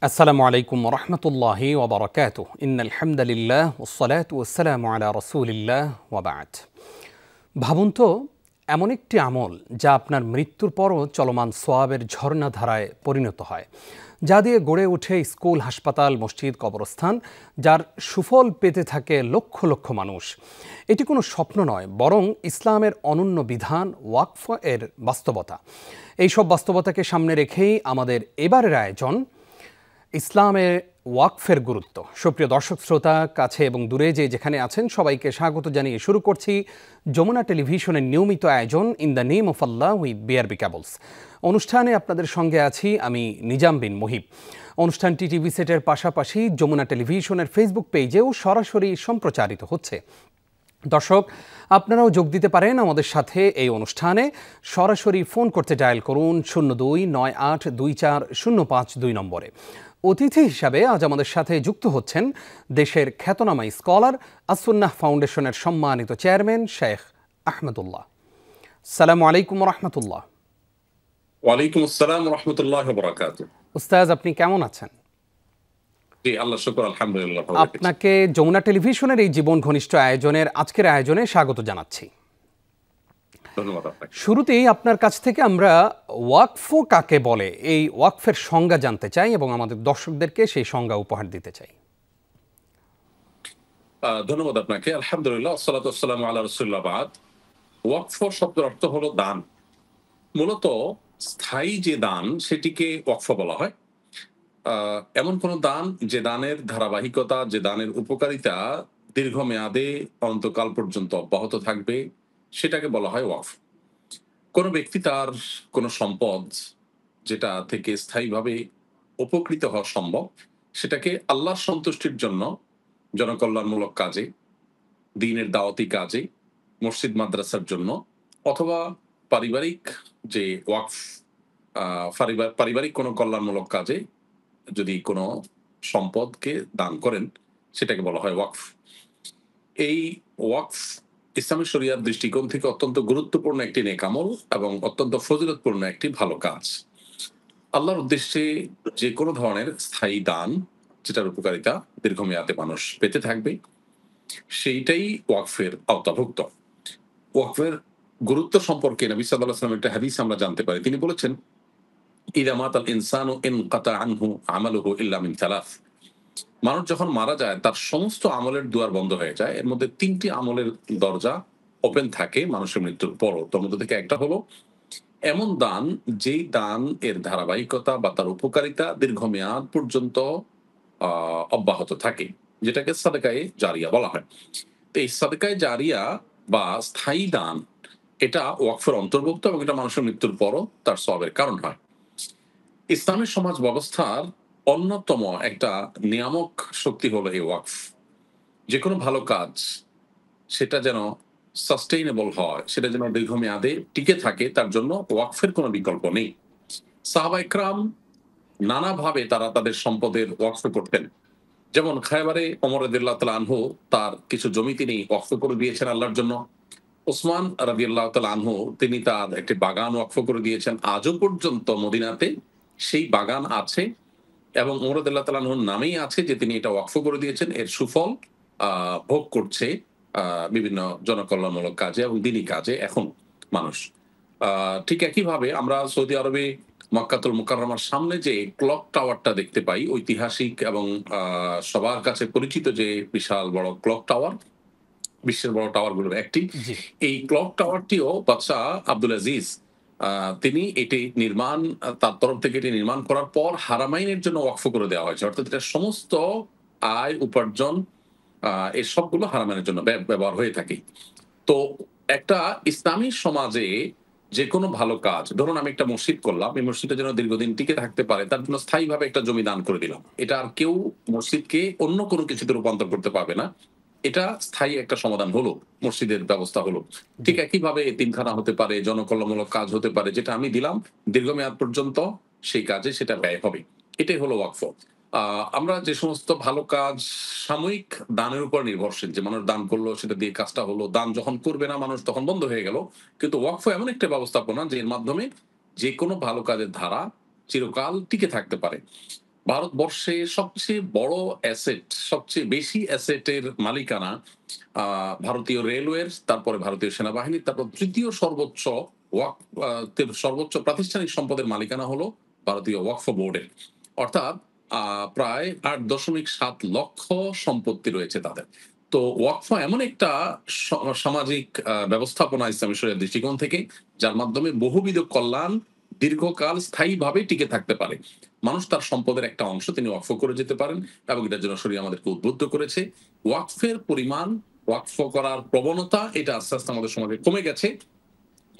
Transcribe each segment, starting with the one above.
আসসালামু আলাইকুম রহমতুল্লাহি ওবরাকাতুহ ইন্নাল হামদুলিল্লাহ ওয়াসসালাতু ওয়াসসালামু আলা রাসূলিল্লাহ ওয়া বা'দ। ভাবুন তো, এমন একটি আমল যা আপনার মৃত্যুর পরও চলমান সওয়াবের ঝর্ণাধারায় পরিণত হয়, যা দিয়ে গড়ে ওঠে স্কুল, হাসপাতাল, মসজিদ, কবরস্থান, যার সুফল পেতে থাকে লক্ষ লক্ষ মানুষ। এটি কোনো স্বপ্ন নয়, বরং ইসলামের অনন্য বিধান, ওয়াকফ এর বাস্তবতা। এইসব বাস্তবতাকে সামনে রেখেই আমাদের এবারের আয়োজন ইসলামে ওয়াকফের গুরুত্ব। সুপ্রিয় দর্শক শ্রোতা, কাছে এবং দূরে যেখানে আছেন, সবাইকে স্বাগত জানিয়ে শুরু করছি যমুনা টেলিভিশনের নিয়মিত আয়োজন in the name of Allah with BRB cables. অনুষ্ঠানে আপনাদের সঙ্গে আছি আমি নিজাম বিন মুহিব। অনুষ্ঠানটি টিভি সেটের পাশাপাশি যমুনা টেলিভিশনের ফেসবুক পেজেও সরাসরি সম্প্রচারিত হচ্ছে। দর্শক, আপনারাও যোগ দিতে পারেন আমাদের সাথে এই অনুষ্ঠানে। সরাসরি ফোন করতে ডায়াল করুন 02982405 নম্বরে। অতিথি হিসাবে আজ আমাদের সাথে যুক্ত হচ্ছেন দেশের খ্যাতনামা স্কলার, আস-সুন্নাহ ফাউন্ডেশনের সম্মানিত চেয়ারম্যান শেখ আহমদুল্লাহ। আসসালামু আলাইকুম রহমতুল্লাহ। ওয়ালাইকুম আসসালাম রাহমাতুল্লাহি ওয়া বারাকাতুহু। উস্তাজ, আপনি কেমন আছেন? জি, আল্লাহর শুকর, আলহামদুলিল্লাহ। আপনাকে যমুনা টেলিভিশনের এই জীবন ঘনিষ্ঠ আয়োজনের আজকের আয়োজনে স্বাগত জানাচ্ছি। ধন্যবাদ আপনাকে। শুরুতেই আপনার কাছ থেকে আমরা ওয়াকফ কাকে বলে, এই ওয়াকফের সংজ্ঞা জানতে চাই এবং আমাদের দর্শকদেরকে সেই সংজ্ঞা উপহার দিতে চাই। ধন্যবাদ আপনাকে। আলহামদুলিল্লাহ, আসসালাতু ওয়াসসালামু আলা রাসূলিল্লাহ বাদ। ওয়াকফ শব্দের অর্থ হলো দান। মূলত স্থায়ী যে দান সেটিকে ওয়াকফ বলা হয়। এমন কোন দান যে দানের ধারাবাহিকতা, যে দানের উপকারিতা দীর্ঘমেয়াদে অনন্তকাল পর্যন্ত অব্যাহত থাকবে, সেটাকে বলা হয় ওয়াকফ। কোন ব্যক্তি তার কোন সম্পদ যেটা থেকে স্থায়ীভাবে উপকৃত হওয়া সম্ভব, সেটাকে আল্লাহর সন্তুষ্টির জন্য জনকল্যাণমূলক কাজে, দ্বীনের দাওয়াতি কাজে, মসজিদ মাদ্রাসার জন্য, অথবা পারিবারিক যে ওয়াকফ, পারিবারিক কোনো কল্যাণমূলক কাজে যদি কোনো সম্পদকে দান করেন, সেটাকে বলা হয় ওয়াকফ। এই ওয়াকফ ইসলামী শরিয়ার দৃষ্টিকোণ থেকে অত্যন্ত গুরুত্বপূর্ণ একটি নেক আমল এবং অত্যন্ত ফজিলতপূর্ণ একটি ভালো কাজ। আল্লাহর উদ্দেশ্যে যে কোনো ধরনের স্থায়ী দান, যেটার উপকারিতা দীর্ঘমেয়াদে মানুষ পেতে থাকবে, সেইটাই ওয়াকফের আওতাভুক্ত। ওয়াকফের গুরুত্ব সম্পর্কে নবী সাল্লাল্লাহু আলাইহি ওয়াসাল্লাম একটা হাদিস আমরা জানতে পারি। তিনি বলেছেন, ইযা মাতাল ইনসানু ইনকাতা আনহু আমালুহু ইল্লা মিন সালাস। মানুষ যখন মারা যায়, তার সমস্ত আমলের দুয়ার বন্ধ হয়ে যায়। এর মধ্যে 3টি আমলের দরজা ওপেন থাকে মানুষের মৃত্যুর পরও। তার মধ্যে থেকে একটা হলো এমন দান, যেই দান এর ধারাবাহিকতা বা তার উপকারিতা দীর্ঘমেয়াদ পর্যন্ত অব্যাহত থাকে, যেটাকে সাদকায়ে জারিয়া বলা হয়। তো এই সাদকায়ে জারিয়া বা স্থায়ী দান, এটা ওয়াকফের অন্তর্ভুক্ত এবং এটা মানুষের মৃত্যুর পরও তার সওয়াবের কারণ হয়। ইসলামের সমাজ ব্যবস্থার অন্যতম একটা নিয়ামক শক্তি হলো এই ওয়াকফ। যে কোনো ভালো কাজ সেটা যেন সাস্টেইনেবল হয়, সেটা যেন দীর্ঘমেয়াদে টিকে থাকে, তার জন্য ওয়াকফের কোনো বিকল্প নেই। সাহাবা ইকরাম নানাভাবে তারা তাদের সম্পদের ওয়াকফ করতেন। যেমন খায়বারে ওমর রাদিয়াল্লাহু তাআলা আনহু তার কিছু জমি তিনি ওয়াকফ করে দিয়েছেন আল্লাহর জন্য। ওসমান রাদিয়াল্লাহু তাআলা আনহু তিনি তার একটি বাগান ওয়াকফ করে দিয়েছেন। আজও পর্যন্ত মদিনাতে সেই বাগান আছে এবং ওমর রাদিয়াল্লাহু তাআলা আনহুর নামেই আছে যে তিনি এটা ওয়াকফ করে দিয়েছেন। এর সুফল ভোগ করছে বিভিন্ন জনকল্যাণমূলক কাজে এবং দ্বীনি কাজে এখন মানুষ। ঠিক একইভাবে আমরা সৌদি আরবে মক্কাতুল মুকাররমার সামনে যে ক্লক টাওয়ারটা দেখতে পাই, ঐতিহাসিক এবং সবার কাছে পরিচিত যে বিশাল বড় ক্লক টাওয়ার, বিশ্বের বড় টাওয়ারগুলোর একটি। জি, এই ক্লক টাওয়ারটিও বাদশাহ আব্দুল আজিজ তিনি এটি নির্মাণ, তার তরফ থেকে এটি নির্মাণ করার পর হারামাইনের জন্য ওয়াকফ করে দেওয়া হয়েছে। অর্থাৎ এটা সমস্ত আয় উপার্জন এই সবগুলো হারামাইনের জন্য ব্যবহার হয়ে থাকে। তো একটা ইসলামী সমাজে যে কোনো ভালো কাজ, ধরুন আমি একটা মসজিদ করলাম, এই মসজিদটা যেন দীর্ঘদিন টিকে থাকতে পারে, তার জন্য স্থায়ীভাবে একটা জমি দান করে দিলাম। এটা আর কেউ মসজিদকে অন্য কোনো কিছুতে রূপান্তর করতে পারবে না। এটা স্থায়ী একটা সমাধান হলো, মসজিদের ব্যবস্থা হলো। ঠিক একইভাবে এতিমখানা হতে পারে, জনকল্যাণমূলক কাজ হতে পারে, যেটা আমি দিলাম দীর্ঘমেয়াদ পর্যন্ত সেই কাজে সেটা ব্যয় হবে। এটাই হলো ওয়াকফ। আমরা যে সমস্ত ভালো কাজ সাময়িক দানের উপর নির্ভরশীল, যে মানুষ দান করলো, সেটা দিয়ে কাজটা হলো, দান যখন করবে না মানুষ তখন বন্ধ হয়ে গেল। কিন্তু ওয়াকফ এমন একটা ব্যবস্থাপনা যে এর মাধ্যমে যে কোনো ভালো কাজের ধারা চিরকাল টিকে থাকতে পারে। ভারতবর্ষে সবচেয়ে বড় অ্যাসেট, সবচেয়ে বেশি অ্যাসেটের মালিকানা ভারতীয় রেলওয়ের, তারপরে ভারতীয় সেনাবাহিনীর, তারপর তৃতীয় সর্বোচ্চ ওয়াক সর্বোচ্চ প্রাতিষ্ঠানিক সম্পদের মালিকানা হলো ভারতীয় ওয়াকফ বোর্ডের। অর্থাৎ প্রায় ৮.৭ লক্ষ সম্পত্তি রয়েছে তাদের। তো ওয়াকফ এমন একটা সামাজিক ব্যবস্থাপনা ইসলামী শরিয়ার দৃষ্টিকোণ থেকে, যার মাধ্যমে বহুবিধ কল্যাণ দীর্ঘকাল স্থায়ীভাবে টিকে থাকতে পারে। মানুষ তার সম্পদের একটা অংশ তিনি ওয়াকফ করে যেতে পারেন, এবং এটার জন্য শরীয়ত আমাদেরকে উদ্বুদ্ধ করেছে। ওয়াকফের পরিমাণ, ওয়াকফ করার প্রবণতা, এটা আস্তে আস্তে আমাদের সমাজে কমে গেছে।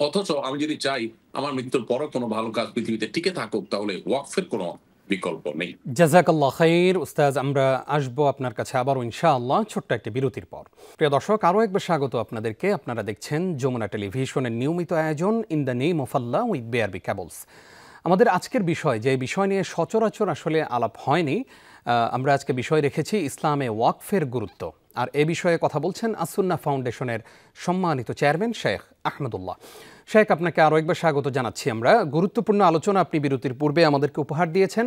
অথচ আমি যদি চাই আমার মৃত্যুর পরও কোনো ভালো কাজ পৃথিবীতে টিকে থাকুক, তাহলে ওয়াকফের কোনো বিকল্প নেই। জাযাকাল্লাহ খাইর উস্তাজ, আমরা আসবো আপনার কাছে আবারও ইনশাআল্লাহ ছোট্ট একটি বিরতির পর। প্রিয় দর্শক, আরও একবার স্বাগত আপনাদেরকে। আপনারা দেখছেন যমুনা টেলিভিশনের নিয়মিত আয়োজন in the name of Allah with BRB cables. আমাদের আজকের বিষয়, যে বিষয় নিয়ে সচরাচর আসলে আলাপ হয়নি, আমরা আজকে বিষয় রেখেছি ইসলামে ওয়াকফের গুরুত্ব। আর এ বিষয়ে কথা বলছেন আসুন্নাহ ফাউন্ডেশনের সম্মানিত চেয়ারম্যান শেখ আহমদুল্লাহ। শেখ, আপনাকে আরও একবার স্বাগত জানাচ্ছি। আমরা গুরুত্বপূর্ণ আলোচনা আপনি বিরতির পূর্বে আমাদেরকে উপহার দিয়েছেন।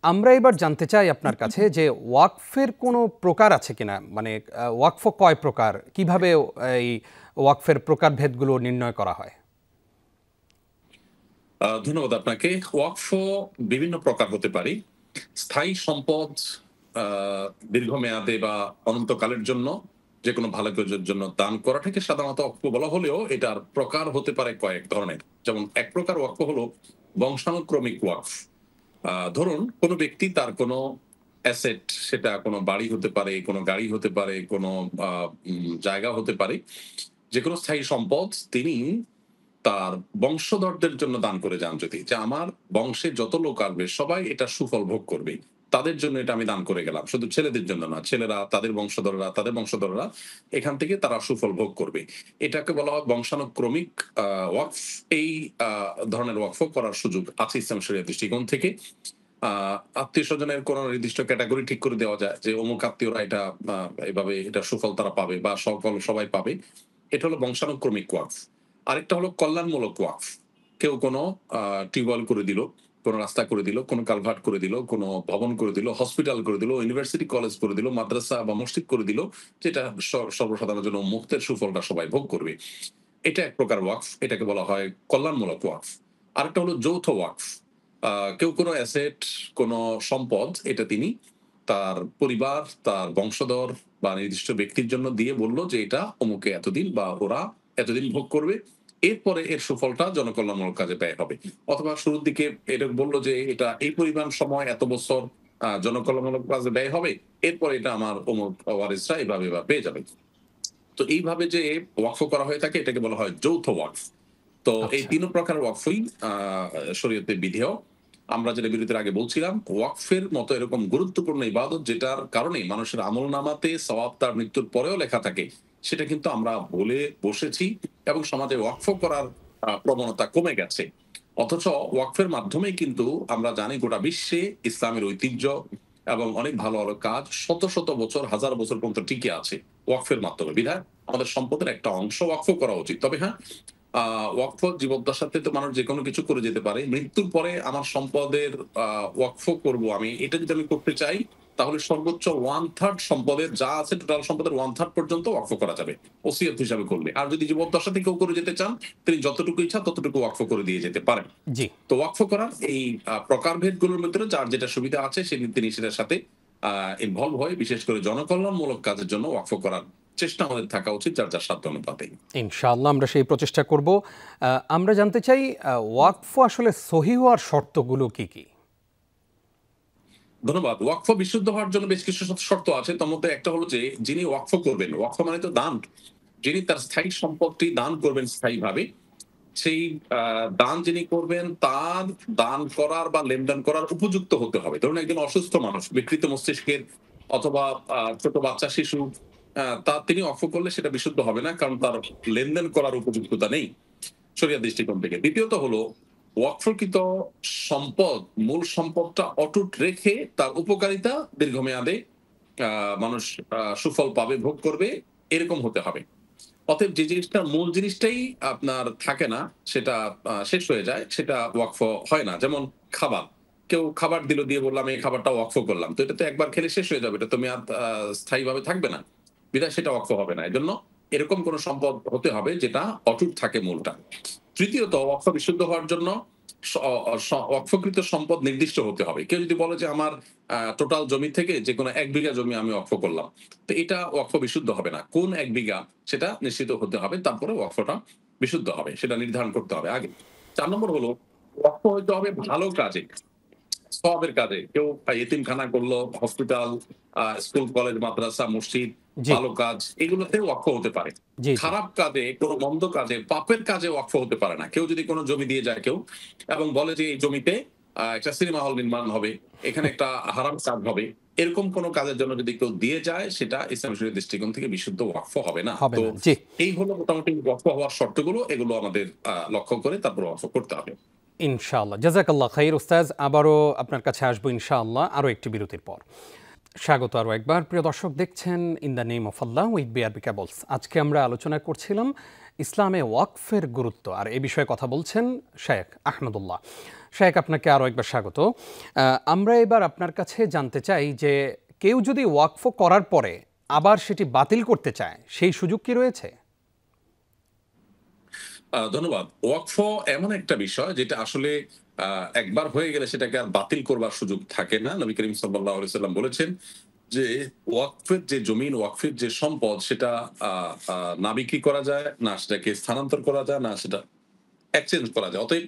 আমরা এবার জানতে চাই আপনার কাছে যে ওয়াকফের কোনো প্রকার আছে কিনা, মানে ওয়াকফ কয় প্রকার, কিভাবে এই ওয়াকফের প্রকারভেদগুলো নির্ণয় করা হয়? ধন্যবাদ আপনাকে। ওয়াকফ বিভিন্ন প্রকার হতে পারে। স্থায়ী সম্পদ, দীর্ঘমেয়াদে বা অনন্তকালের জন্য যে কোনো ভালো কাজের জন্য দান করাটাকে সাধারণত ওয়াকফ বলা হলেও এটার প্রকার হতে পারে কয়েক ধরনের। যেমন এক প্রকার ওয়াকফ হলো বংশানুক্রমিক ওয়াকফ। ধরুন কোনো ব্যক্তি তার কোনো অ্যাসেট, সেটা কোনো বাড়ি হতে পারে, কোনো গাড়ি হতে পারে, কোনো জায়গা হতে পারে, যে কোনো স্থায়ী সম্পদ তিনি তার বংশধরদের জন্য দান করে যান। যদি যে আমার বংশে যত লোক আসবে সবাই এটা সুফল ভোগ করবে, তাদের জন্য এটা আমি দান করে গেলাম, শুধু ছেলেদের জন্য না, ছেলেরা তাদের বংশধররা, তাদের বংশধররা এখান থেকে তারা সুফল ভোগ করবে। এটাকে বলা হয় বংশানুক্রমিক ওয়াকফ। এই ধরনের ওয়াকফ করার সুযোগ আছে ইসলাম শরিয়ার দৃষ্টিকোণ থেকে। আত্মীয় স্বজনের কোন নির্দিষ্ট ক্যাটাগরি ঠিক করে দেওয়া যায় যে অমুক আত্মীয়রা এটা এভাবে এটা সুফল তারা পাবে বা সকল সবাই পাবে। এটা হলো বংশানুক্রমিক ওয়াকফ। আরেকটা হলো কল্যাণমূলক ওয়াকফ। কেউ কোনো টিউবওয়েল করে দিল, কোনো রাস্তা করে দিল, কোনো কালভার্ট করে দিল, কোনো ভবন করে দিল, হসপিটাল করে দিল, ইউনিভার্সিটি কলেজ করে দিল, মাদ্রাসা বা মসজিদ করে দিল, যেটা সর্বসাধারণের জন্য মুক্তের সুফলটা সবাই ভোগ করবে। এটা এক প্রকার ওয়াকফ, এটাকে বলা হয় কল্যাণমূলক ওয়াকফ। আরেকটা হলো যৌথ ওয়াকফ। কেউ কোনো অ্যাসেট, কোনো সম্পদ, এটা তিনি তার পরিবার, তার বংশধর বা নির্দিষ্ট ব্যক্তির জন্য দিয়ে বলল যে এটা অমুকে এতদিন বা ওরা এতদিন ভোগ করবে, এরপরে এর সুফলটা জনকল্যাণমূলক কাজে ব্যয় হবে। অথবা শুরুর দিকে এটা বলল যে এটা এই পরিমাণ সময় এত বছর জনকল্যাণমূলক কাজে ব্যয় হবে, এরপরে এটা আমার অমুক ওয়ারিসরা এভাবে বা পেয়ে যাবে। তো এইভাবে যে ওয়াকফ করা হয়ে থাকে এটাকে বলা হয় যৌথ ওয়াকফ। তো এই আচ্ছা, তিন প্রকার ওয়াকফই শরীয়তে বিধেয়। আমরা যেটা বিরতির আগে বলছিলাম, ওয়াকফের মতো এরকম গুরুত্বপূর্ণ ইবাদত যেটার কারণে মানুষের আমল নামাতে সওয়াব তার মৃত্যুর পরেও লেখা থাকে, সেটা কিন্তু আমরা বলে বসেছি এবং সমাজে ওয়াকফ করার প্রবণতা কমে গেছে। অথচ ওয়াকফের মাধ্যমেই কিন্তু আমরা জানি গোটা বিশ্বে ইসলামের ঐতিহ্য এবং অনেক ভালো ভালো কাজ শত শত বছর, হাজার বছর পর্যন্ত টিকে আছে ওয়াকফের মাধ্যমে। বিধায় আমাদের সম্পদের একটা অংশ ওয়াকফ করা উচিত। তবে হ্যাঁ, ওয়াকফ জীবদ্দশাতে তো মানুষ যে কোনো কিছু করে যেতে পারে। মৃত্যুর পরে আমার সম্পদের ওয়াকফ করব আমি, এটা যদি আমি করতে চাই তাহলে সর্বোচ্চ 1/3 সম্পদের যা আছে, টোটাল সম্পদের 1/3 পর্যন্ত ওয়াকফ করা যাবে ওসিয়ত হিসাবে করলে। আর যদি জীবদ্দশাতে কেউ করে যেতে চান, তিনি যতটুকু ইচ্ছা ততটুকু ওয়াকফ করে দিয়ে যেতে পারেন। জি। তো ওয়াকফ করার এই প্রকারভেদগুলোর মধ্যে যার যেটা সুবিধা আছে তিনি সেটার সাথে ইনভলভ হয়ে বিশেষ করে জনকল্যাণমূলক কাজের জন্য ওয়াকফ করার চেষ্টা আমাদের থাকা উচিত, যার যার সাধ্য অনুপাতে। ইনশাআল্লাহ আমরা সেই প্রচেষ্টা করব। আমরা জানতে চাই ওয়াকফ আসলে সহিহ হওয়ার শর্তগুলো কি কি? ধন্যবাদ। ওয়াকফ বিশুদ্ধ হওয়ার জন্য বেশ কিছু শর্ত আছে। তার মধ্যে একটা হলো যে যিনি ওয়াকফ করবেন, ওয়াকফ মানে তো দান, যিনি তার স্থায়ী সম্পত্তি দান করবেন স্থায়ীভাবে, সেই দান যিনি করবেন তার দান করার বা লেনদেন করার উপযুক্ত হতে হবে। ধরুন একজন অসুস্থ মানুষ, বিকৃত মস্তিষ্কের, অথবা ছোট বাচ্চা শিশু, তা তিনি ওয়াকফ করলে সেটা বিশুদ্ধ হবে না, কারণ তার লেনদেন করার উপযুক্ততা নেই শরিয়ার দৃষ্টিকোণ থেকে। দ্বিতীয়ত হলো ওয়াকফকৃত সম্পদ, মূল সম্পদটা অটুট রেখে তার উপকারিতা দীর্ঘমেয়াদে মানুষ সুফল পাবে, ভোগ করবে, এরকম হতে হবে। অতএব যে জিনিসটা মূল জিনিসটাই আপনার থাকে না, সেটা শেষ হয়ে যায়, সেটা ওয়াকফ হয় না। যেমন খাবার, কেউ খাবার দিল, দিয়ে বললাম এই খাবারটা ওয়াকফ করলাম, তো এটা তো একবার খেলে শেষ হয়ে যাবে, এটা তুমি আর স্থায়ীভাবে থাকবে না, বিধায় সেটা ওয়াকফ হবে না। এজন্য এরকম কোন সম্পদ হতে হবে যেটা অটুট থাকে মূলটা। তৃতীয়ত, ওয়াকফ বিশুদ্ধ হওয়ার জন্য ওয়াকফকৃত সম্পদ নির্দিষ্ট হতে হবে। কেউ যদি বলে যে আমার টোটাল জমি থেকে যে কোনো 1 বিঘা জমি আমি ওয়াকফ করলাম, তো এটা ওয়াকফ বিশুদ্ধ হবে না। কোন 1 বিঘা সেটা নিশ্চিত হতে হবে, তারপরে ওয়াকফটা বিশুদ্ধ হবে, সেটা নির্ধারণ করতে হবে আগে। 4 নম্বর হলো ওয়াকফ হইতে হবে ভালো কাজে, সওয়াবের কাজে। কেউ এতিমখানা করলো, হসপিটাল, স্কুল, কলেজ, মাদ্রাসা, মসজিদ, জি ভালো কাজ, এগুলোতে ওয়াকফ হতে পারে। জি জি খারাপ কাজে, কোনো মন্দ কাজে, পাপের কাজে ওয়াকফ হতে পারে না। কেউ যদি কোনো জমি দিয়ে যায় কেউ এবং বলে যে এই জমিতে একটা সিনেমা হল নির্মাণ হবে, এখানে একটা হারাম কাজ হবে, এরকম কোন কাজের জন্য যদি কেউ দিয়ে যায়, সেটা ইসলামী শরীয়তের দৃষ্টিকোণ থেকে বিশুদ্ধ ওয়াকফ হবে না। হবে তো না। জি এই হলো মোটামুটি ওয়াকফ হওয়ার শর্তগুলো, এগুলো আমাদের লক্ষ্য করে তারপর ওয়াকফ করতে হবে। ইনশাআল্লাহ, জাযাকাল্লাহ খাইর। উস্তাজ, আবারও আপনার কাছে আসবো ইনশাআল্লাহ আরও একটি বিরতির পর। স্বাগত আরও একবার। প্রিয় দর্শক, দেখছেন in the name of Allah with BRB cables. আজকে আমরা আলোচনা করছিলাম ইসলামে ওয়াকফের গুরুত্ব, আর এ বিষয়ে কথা বলছেন শেখ আহমদুল্লাহ। শেখ, আপনাকে আরও একবার স্বাগত। আমরা এবার আপনার কাছে জানতে চাই যে কেউ যদি ওয়াকফ করার পরে আবার সেটি বাতিল করতে চায়, সেই সুযোগ কি রয়েছে? ধন্যবাদ। ওয়াকফ এমন একটা বিষয় যেটা আসলে একবার হয়ে গেলে সেটাকে আর বাতিল করবার সুযোগ থাকে না। নবী করিম সাল্লাল্লাহু আলাইহি ওয়াসাল্লাম বলেছেন যে ওয়াকফের যে জমিন, ওয়াকফের যে সম্পদ, সেটা না বিক্রি করা যায়, না সেটাকে স্থানান্তর করা যায়, না সেটা এক্সচেঞ্জ করা যায়। অতএব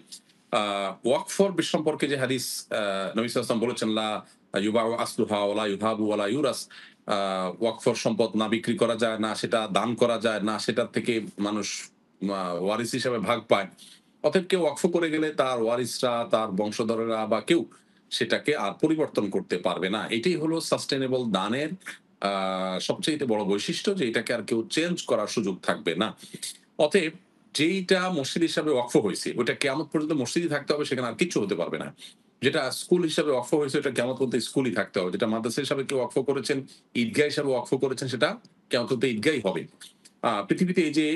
ওয়াকফর সম্পর্কে যে হাদিস নবী সাল্লাল্লাহু আলাইহি ওয়াসাল্লাম বলেছেন, লা ইউবাউ আসলুহা ওয়ালা ইউহাবু ওয়ালা ইউরাস, ওয়াকফর সম্পদ না বিক্রি করা যায়, না সেটা দান করা যায়, না সেটার থেকে মানুষ ওয়ারিস হিসেবে ভাগ পায়। অতএব কেউ ওয়াকফ করে গেলে তার ওয়ারিসরা, তার বংশধরেরা বা কেউ সেটাকে আর পরিবর্তন করতে পারবে না। এটাই হলো সাস্টেনেবল দানের সবচেয়ে বড় বৈশিষ্ট্য, যে এটাকে আর কেউ চেঞ্জ করার সুযোগ থাকবে না। অতএব যেইটা মসজিদ হিসাবে ওয়াকফ হয়েছে ওইটা কিয়ামত পর্যন্ত মসজিদই থাকতে হবে, সেখানে আর কিছু হতে পারবে না। যেটা স্কুল হিসাবে ওয়াকফ হয়েছে ওটা কিয়ামত পর্যন্ত স্কুলই থাকতে হবে। যেটা মাদ্রাসা হিসাবে কেউ ওয়াকফ করেছেন, ঈদগাহ হিসাবে ওয়াকফ করেছেন, সেটা কিয়ামত পর্যন্ত ঈদগাহই হবে। পৃথিবীতে এই যে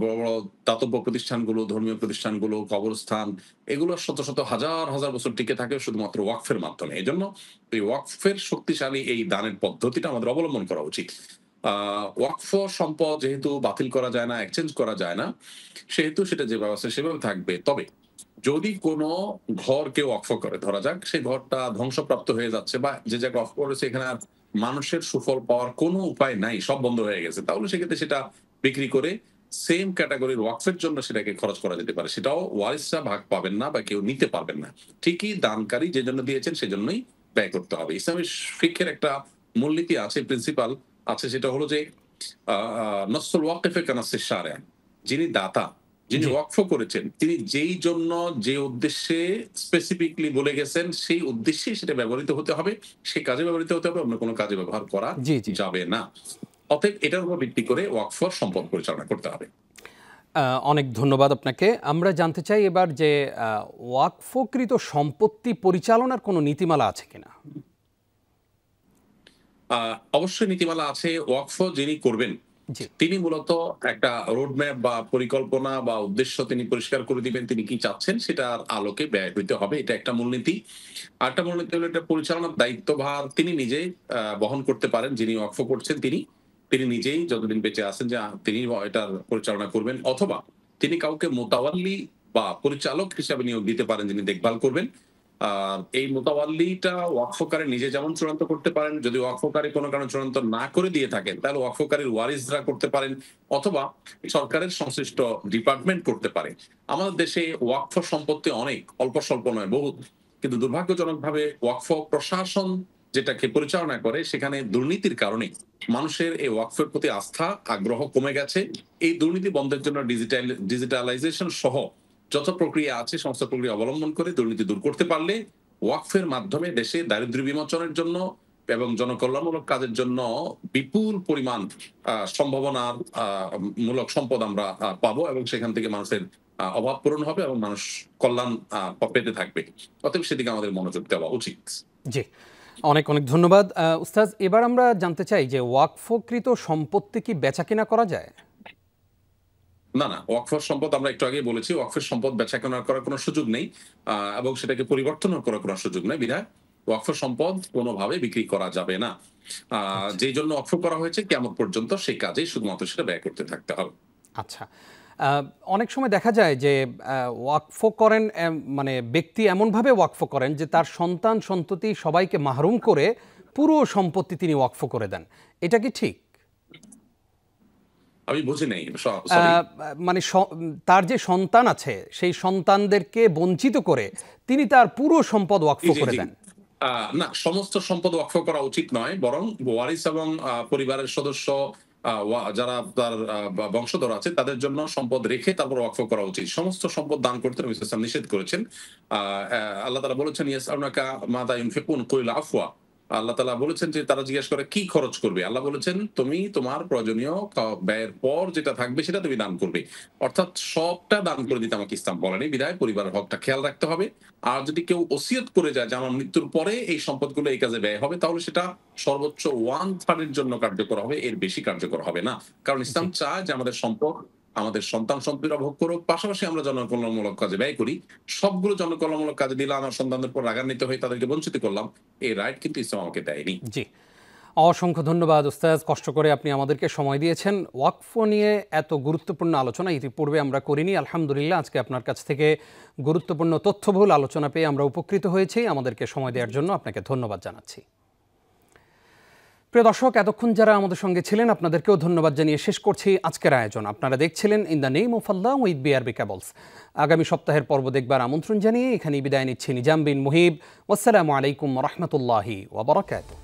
বড় বড় দাতব্য প্রতিষ্ঠানগুলো, ধর্মীয় প্রতিষ্ঠানগুলো, কবরস্থান, এগুলো শত শত হাজার হাজার বছর টিকে থাকে শুধুমাত্র ওয়াকফের মাধ্যমে। এই জন্য এই ওয়াকফের শক্তিশালী এই দানের পদ্ধতিটা আমাদের অবলম্বন করা উচিত। ওয়াকফ সম্পদ যেহেতু বাতিল করা যায় না, এক্সচেঞ্জ করা যায় না, সেহেতু সেটা যেভাবে আছে সেভাবে থাকবে। তবে যদি কোনো ঘর কেউ ওয়াকফ করে, ধরা যাক সেই ঘরটা ধ্বংসপ্রাপ্ত হয়ে যাচ্ছে, বা যে জায়গায় ওয়াকফ করেছে এখানে আর মানুষের সুফল পাওয়ার কোনো উপায় নাই, সব বন্ধ হয়ে গেছে, তাহলে সেক্ষেত্রে সেটা বিক্রি করে সেম ক্যাটাগরির ওয়াকফের জন্য সেটাকে খরচ করা যেতে পারে। সেটাও ওয়ারিসরা ভাগ পাবেন না বা কেউ নিতে পারবেন না। ঠিকই দানকারী যে জন্য দিয়েছেন সেজন্যই ব্যয় করতে হবে। ইসলামী ফিকহের একটা মূলনীতি আছে, প্রিন্সিপাল আছে, সেটা হলো যে নসল ওয়াকিফে কানাসিস শারিয়া, যিনি দাতা, যিনি জি ওয়াকফ করেছেন, তিনি যেই জন্য যে উদ্দেশ্যে স্পেসিফিকলি বলে গেছেন সেই উদ্দেশ্যে সেটা ব্যবহৃত হতে হবে, সেই কাজে ব্যবহৃত হতে হবে, অন্য কোনো কাজে ব্যবহার করা জি জি যাবে না। অতএব এটার উপর ভিত্তি করে ওয়াকফ সম্পদ পরিচালনা করতে হবে। অনেক ধন্যবাদ আপনাকে। আমরা জানতে চাই এবার যে ওয়াকফকৃত সম্পত্তি পরিচালনার কোনো নীতিমালা আছে কিনা? অবশ্যই নীতিমালা আছে। ওয়াকফ যিনি করবেন জি তিনি মূলত একটা রোডম্যাপ বা পরিকল্পনা বা উদ্দেশ্য তিনি পরিষ্কার করে দিবেন, তিনি কি চাচ্ছেন সেটার আলোকে ব্যয় হইতে হবে, এটা একটা মূলনীতি। আরেকটা মূলনীতি হলো এটা পরিচালনার দায়িত্বভার তিনি নিজেই বহন করতে পারেন। যিনি ওয়াকফ করছেন তিনি তিনি নিজেই যতদিন বেঁচে আছেন যে তিনি এটার পরিচালনা করবেন, অথবা তিনি কাউকে মোতাওয়াল্লি বা পরিচালক হিসাবে নিয়োগ দিতে পারেন, যিনি দেখভাল করবেন। এই মোতাওয়াল্লিটা ওয়াকফকারী নিজে যেমন চূড়ান্ত করতে পারেন, যদি ওয়াকফকারী কোনো কারণে চূড়ান্ত না করে দিয়ে থাকেন তাহলে ওয়াকফকারীর ওয়ারিসরা করতে পারেন, অথবা সরকারের সংশ্লিষ্ট ডিপার্টমেন্ট করতে পারে। আমাদের দেশে ওয়াকফ সম্পত্তি অনেক, অল্প স্বল্প নয়, বহুত। কিন্তু দুর্ভাগ্যজনকভাবে ওয়াকফ প্রশাসন যেটাকে পরিচালনা করে সেখানে দুর্নীতির কারণে মানুষের এই ওয়াকফের প্রতি আস্থা, আগ্রহ কমে গেছে। এই দুর্নীতি বন্ধের জন্য ডিজিটালাইজেশন সহ যত প্রক্রিয়া আছে সমস্ত প্রক্রিয়া অবলম্বন করে দুর্নীতি দূর করতে পারলে ওয়াকফের মাধ্যমে দেশে দারিদ্র্য বিমোচনের জন্য এবং জনকল্যাণমূলক কাজের জন্য বিপুল পরিমাণ সম্ভাবনার মূলক সম্পদ আমরা পাবো, এবং সেখান থেকে মানুষের অভাব পূরণ হবে এবং মানুষ কল্যাণ পেতে থাকবে। অতএব সেদিকে আমাদের মনোযোগ দেওয়া উচিত। জি, অনেক অনেক ধন্যবাদ। উস্তাজ, এবার আমরা জানতে চাই যে ওয়াকফকৃত সম্পত্তি কি বেচাকেনা করা যায়? না, না, ওয়াকফের সম্পদ আমরা একটু আগেই বলেছি, ওয়াকফের সম্পদ বেচাকেনা করার কোনো সুযোগ নেই এবং সেটাকে পরিবর্তনও করার কোনো সুযোগ নেই। বিধায় ওয়াকফের সম্পদ কোনোভাবে বিক্রি করা যাবে না। আচ্ছা যেই জন্য ওয়াকফ করা হয়েছে কিয়ামত পর্যন্ত সেই কাজেই শুধুমাত্র সেটা ব্যয় করতে থাকতে হবে। আচ্ছা অনেক সময় দেখা যায় যে ওয়াকফ করেন মানে ব্যক্তি এমনভাবে ওয়াকফ করেন যে তার সন্তান সন্ততি সবাইকে মাহরুম করে পুরো সম্পত্তি তিনি ওয়াকফ করে দেন, এটা কি ঠিক? আমি বুঝি নাই, সরি। মানে তার যে সন্তান আছে সেই সন্তানদেরকে বঞ্চিত করে তিনি তার পুরো সম্পদ ওয়াকফ জি, জি, করে জি। দেন। না, সমস্ত সম্পদ ওয়াকফ করা উচিত নয়। বরং ওয়ারিস এবং পরিবারের সদস্য যারা তার বংশধর আছে তাদের জন্য সম্পদ রেখে তারপর ওয়াকফ করা উচিত। সমস্ত সম্পদ দান করতে নবী সাল্লাল্লাহু আলাইহি ওয়াসাল্লাম নিষেধ করেছেন। আল্লাহ তাআলা বলেছেন ইয়াসআলুনাকা মাযা ইউনফিকুন কুল আফওয়া। আল্লাহ তাআলা বলেছেন যে তারা জিজ্ঞেস করে কি খরচ করবে। আল্লাহ বলেছেন তুমি তোমার প্রয়োজনীয় ব্যয়ের পর যেটা থাকবে সেটা তুমি দান করবে। অর্থাৎ সবটা দান করে দিতে আমাকে ইসলাম বলেনি। বিধায় পরিবারের হকটা খেয়াল রাখতে হবে। আর যদি কেউ ওসিয়ত করে যায় যে আমার মৃত্যুর পরে এই সম্পদগুলো এই কাজে ব্যয় হবে, তাহলে সেটা সর্বোচ্চ 1/3 এর জন্য কার্যকর হবে, এর বেশি কার্যকর হবে না। কারণ জি ইসলাম চায় যে আমাদের সম্পদ আমাদের সন্তান সন্ততিরা ভোগ করুক, পাশাপাশি আমরা জনকল্যাণমূলক কাজে ব্যয় করি। সবগুলো জনকল্যাণমূলক কাজে দিলে আমার সন্তানদের উপর রাগান্বিত হয়ে তাদেরকে বঞ্চিত করলাম, এই রাইট কিন্তু ইসলাম আমাকে দেয়নি। জি অসংখ্য ধন্যবাদ উস্তাদ, কষ্ট করে আপনি আমাদেরকে সময় দিয়েছেন। ওয়াকফ নিয়ে এত গুরুত্বপূর্ণ আলোচনা ইতিপূর্বে আমরা করিনি, আলহামদুলিল্লাহ আজকে আপনার কাছ থেকে গুরুত্বপূর্ণ তথ্যবহুল আলোচনা পেয়ে আমরা উপকৃত হয়েছি। আমাদেরকে সময় দেওয়ার জন্য আপনাকে ধন্যবাদ জানাচ্ছি। প্রিয় দর্শক, এতক্ষণ যারা আমাদের সঙ্গে ছিলেন আপনাদেরকেও ধন্যবাদ জানিয়ে শেষ করছি আজকের আয়োজন। আপনারা দেখছিলেন in the name of Allah with BRB cables. আগামী সপ্তাহের পর্ব দেখবার আমন্ত্রণ জানিয়ে এখানেই বিদায় নিচ্ছি নিজাম বিন মুহিব। ওয়াসসালামু আলাইকুম ওয়া রাহমাতুল্লাহি ওয়া বারাকাতুহু।